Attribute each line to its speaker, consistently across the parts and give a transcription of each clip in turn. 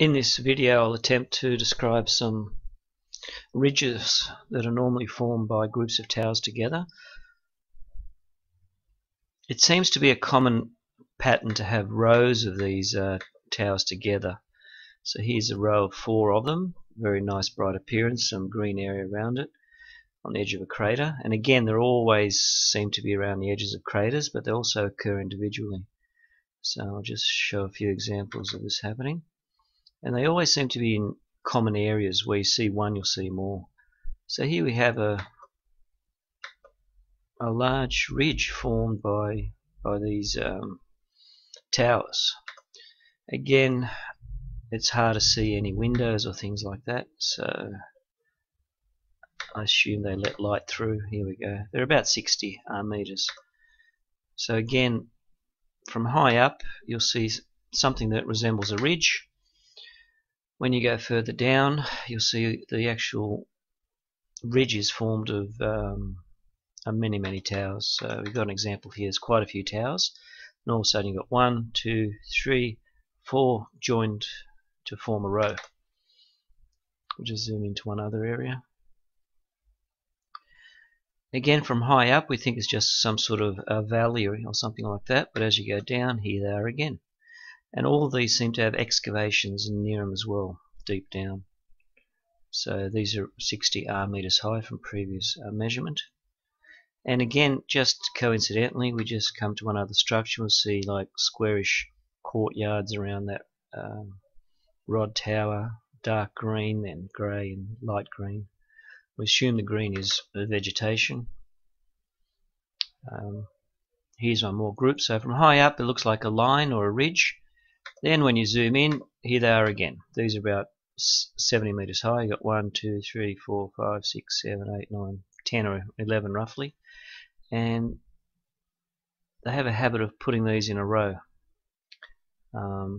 Speaker 1: In this video I'll attempt to describe some ridges that are normally formed by groups of towers together. It seems to be a common pattern to have rows of these towers together. So here's a row of 4 of them, very nice bright appearance, some green area around it on the edge of a crater, and again they always seem to be around the edges of craters, but they also occur individually. So I'll just show a few examples of this happening. And they always seem to be in common areas. Where you see one, you'll see more. So here we have a large ridge formed by these towers. Again, it's hard to see any windows or things like that, so I assume they let light through. Here we go. They're about 60 meters. So again, from high up, you'll see something that resembles a ridge. When you go further down, you'll see the actual ridge is formed of many towers. So we've got an example here. There's quite a few towers, and all of a sudden you've got 1, 2, 3, 4 joined to form a row. We'll just zoom into one other area. Again, from high up, we think it's just some sort of a valley or something like that, but as you go down, here they are again. And all of these seem to have excavations near them as well, deep down. So these are 60 meters high from previous measurement. And again, just coincidentally, we just come to one other structure. We'll see like squarish courtyards around that rod tower, dark green, then grey and light green. We assume the green is vegetation. Here's one more group. So from high up, it looks like a line or a ridge. Then when you zoom in, here they are again. These are about 70 meters high. You've got 1, 2, 3, 4, 5, 6, 7, 8, 9, 10 or 11 roughly. And they have a habit of putting these in a row. I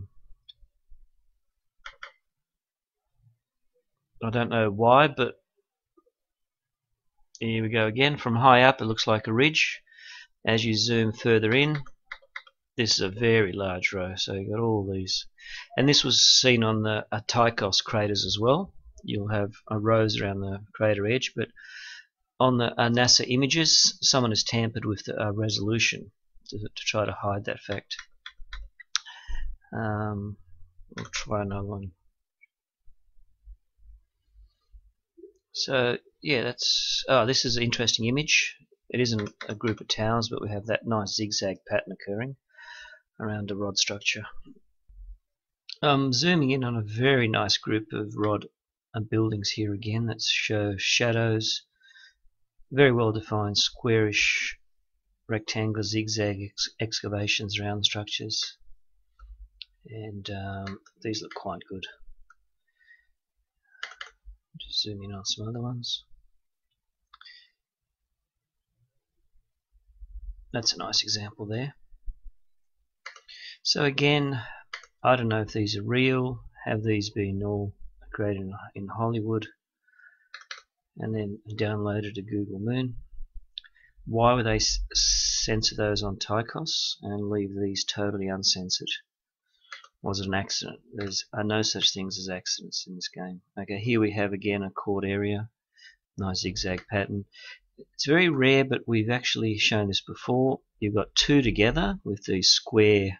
Speaker 1: don't know why, but here we go again. From high up, it looks like a ridge. As you zoom further in, this is a very large row, so you've got all these. And this was seen on the Tychos craters as well. You'll have rows around the crater edge, but on the NASA images, someone has tampered with the resolution to try to hide that fact. We'll try another one. So yeah, this is an interesting image. It isn't a group of towers, but we have that nice zigzag pattern occurring around a rod structure. Zooming in on a very nice group of rod buildings here again that show shadows, very well defined squarish rectangular zigzag excavations around the structures, and these look quite good. Just zoom in on some other ones. That's a nice example there. So again, I don't know if these are real. Have these been all created in Hollywood and then downloaded to Google Moon? Why would they censor those on Tychos and leave these totally uncensored? Was it an accident? There's no such things as accidents in this game. Okay, here we have again a court area, nice zigzag pattern. It's very rare, but we've actually shown this before. You've got 2 together with these square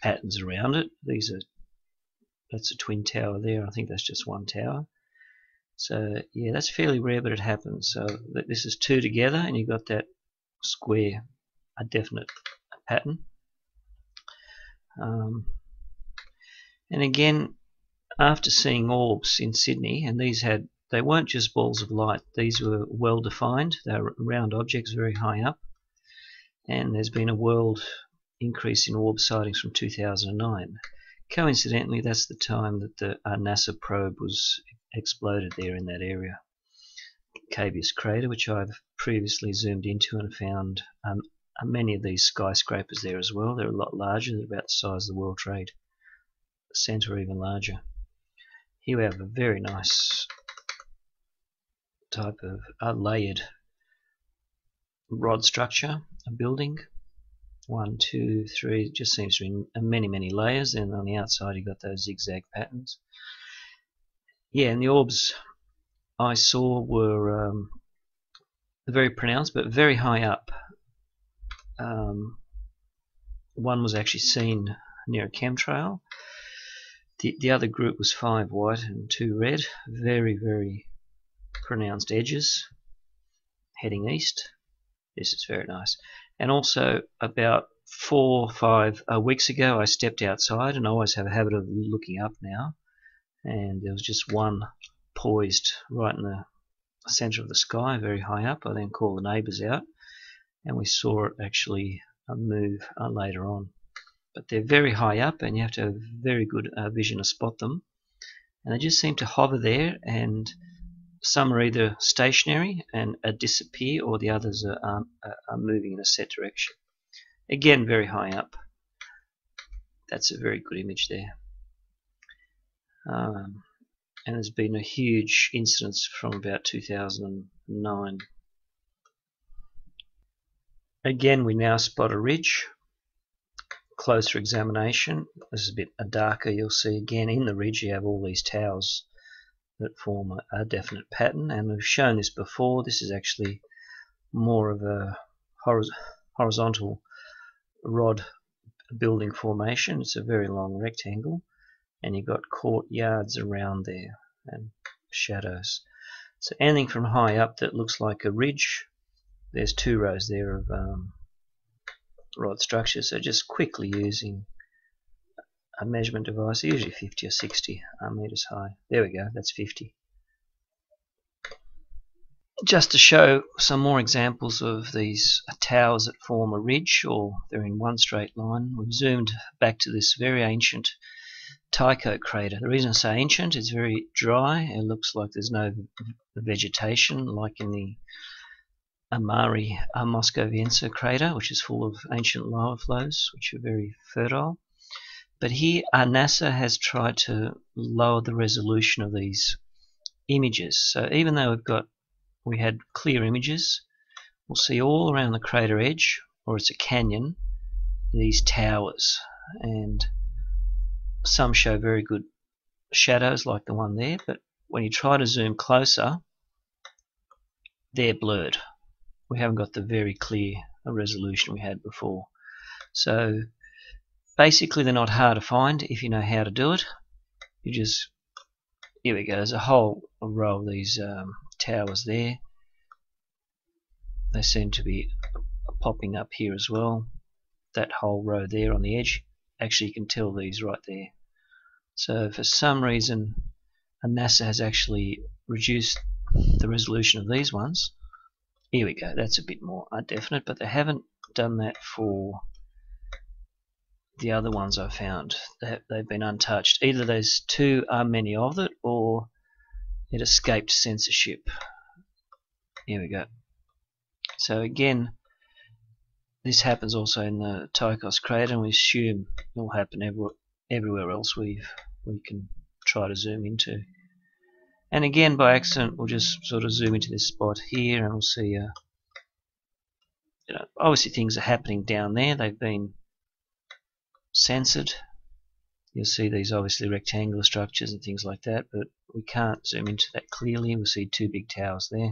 Speaker 1: patterns around it. That's a twin tower there. I think that's just one tower. So yeah, that's fairly rare, but it happens. So this is 2 together, and you've got that square, a definite pattern. And again, after seeing orbs in Sydney, and they weren't just balls of light. These were well defined. They were round objects very high up, and there's been a world increase in orb sightings from 2009. Coincidentally, that's the time that the NASA probe was exploded there in that area. Cabeus crater, which I've previously zoomed into and found many of these skyscrapers there as well. They're a lot larger. They're about the size of the World Trade Center, or even larger. Here we have a very nice type of layered rod structure, a building. 1, 2, 3. It just seems to be in many layers, and on the outside you got those zigzag patterns. Yeah, and the orbs I saw were very pronounced, but very high up. One was actually seen near a chemtrail. The other group was 5 white and 2 red. Very pronounced edges heading east. This is very nice. And also, about 4 or 5 weeks ago, I stepped outside, and I always have a habit of looking up now, and there was just one poised right in the center of the sky, very high up. I then called the neighbors out, and we saw it actually move later on. But they're very high up, and you have to have very good vision to spot them. And they just seem to hover there, and some are either stationary and disappear, or the others are moving in a set direction. Again, very high up. That's a very good image there. And there's been a huge incidence from about 2009. Again, we now spot a ridge. Closer examination, this is a bit darker. You'll see again in the ridge you have all these towers that form a definite pattern, and we've shown this before. This is actually more of a horizontal rod building formation. It's a very long rectangle, and you've got courtyards around there and shadows. So anything from high up that looks like a ridge, there's 2 rows there of rod structure. So just quickly using a measurement device, usually 50 or 60 meters high. There we go, that's 50. Just to show some more examples of these towers that form a ridge, or they're in one straight line, we've zoomed back to this very ancient Tycho crater. The reason I say ancient, it's very dry. It looks like there's no vegetation like in the Amari Moscoviense crater, which is full of ancient lava flows, which are very fertile. But here NASA has tried to lower the resolution of these images. So even though we had clear images, we'll see all around the crater edge, or it's a canyon, these towers, and some show very good shadows like the one there, but when you try to zoom closer, they're blurred. We haven't got the very clear resolution we had before. So basically they're not hard to find if you know how to do it. You just, here we go, there's a whole row of these towers there. They seem to be popping up here as well. That whole row there on the edge, actually you can tell these right there. So for some reason NASA has actually reduced the resolution of these ones. Here we go, that's a bit more definite, but they haven't done that for the other ones I found. They've been untouched. Either there's too many of it, or it escaped censorship. Here we go. So again, this happens also in the Tychos crater, and we assume it will happen everywhere else we can try to zoom into. And again, by accident, we'll just sort of zoom into this spot here, and we'll see, obviously things are happening down there. They've been censored. You'll see these obviously rectangular structures and things like that, but we can't zoom into that clearly. We'll see 2 big towers there.